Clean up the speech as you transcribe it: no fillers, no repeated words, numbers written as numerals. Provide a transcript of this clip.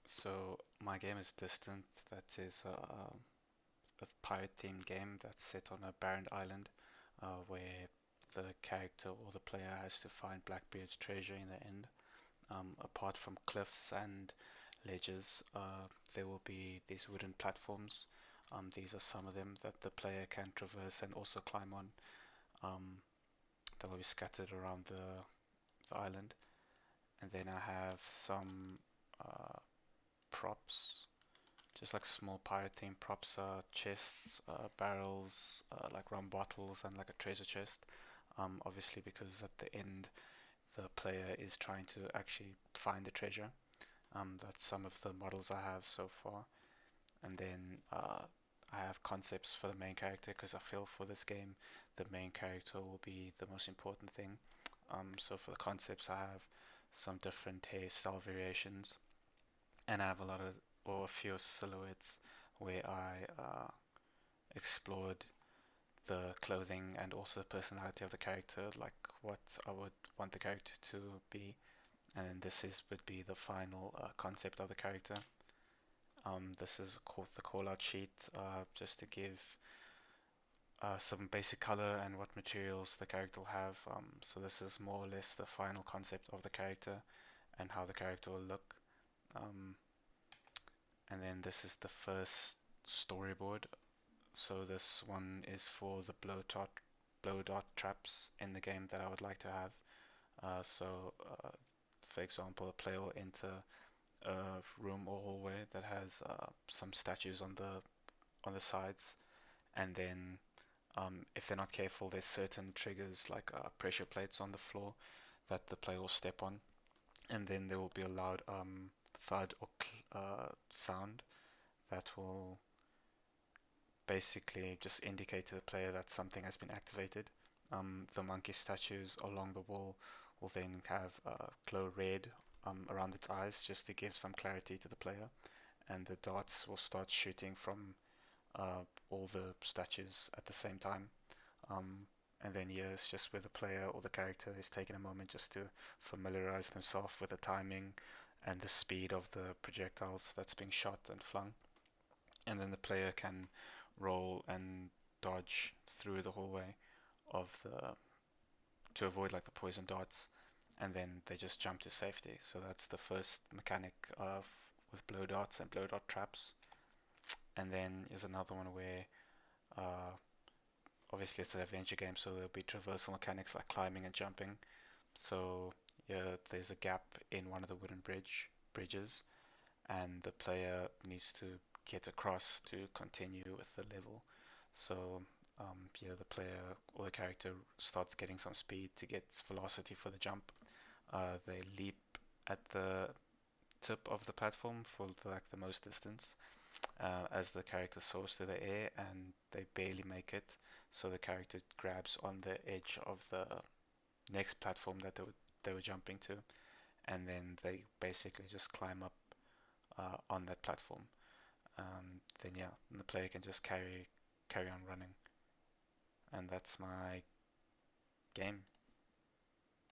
So my game is Distant. That is a pirate-themed game that's set on a barren island, where the character or the player has to find Blackbeard's treasure in the end. Apart from cliffs and ledges, there will be these wooden platforms. These are some of them that the player can traverse and also climb on. Um, that will be scattered around the island. And then I have some uh, props, just like small pirate themed props, chests, barrels, like rum bottles, and like a treasure chest. Obviously, because at the end the player is trying to actually find the treasure. That's some of the models I have so far. And then I have concepts for the main character because I feel for this game the main character will be the most important thing. So for the concepts, I have some different hairstyle variations, and I have a lot of or a few silhouettes where I explored the clothing and also the personality of the character, like what I would want the character to be, and this is would be the final concept of the character. This is called the call out sheet, just to give some basic color and what materials the character will have. So this is more or less the final concept of the character and how the character will look. Um, and then this is the first storyboard. So this one is for the blow dot traps in the game that I would like to have. For example, a player will enter a room or hallway that has some statues on the sides, and then if they're not careful, there's certain triggers like pressure plates on the floor that the player will step on, and then there will be a loud thud or sound that will basically just indicate to the player that something has been activated. The monkey statues along the wall will then have glow red around its eyes just to give some clarity to the player, and the darts will start shooting from all the statues at the same time. Um, and then here it's just where the player or the character is taking a moment just to familiarize themselves with the timing and the speed of the projectiles that's being shot and flung. And then the player can roll and dodge through the hallway of the to avoid like the poison darts, and then they just jump to safety. So that's the first mechanic of with blow darts and blow dart traps. And then is another one where uh, obviously it's an adventure game, so there'll be traversal mechanics like climbing and jumping. So yeah, there's a gap in one of the wooden bridges, and the player needs to get across to continue with the level. So yeah, the player or the character starts getting some speed to get velocity for the jump. They leap at the tip of the platform for like the most distance, as the character soars through the air, and they barely make it. So the character grabs on the edge of the next platform that they were jumping to, and then they basically just climb up on that platform. Then yeah, the player can just carry on running, and that's my game.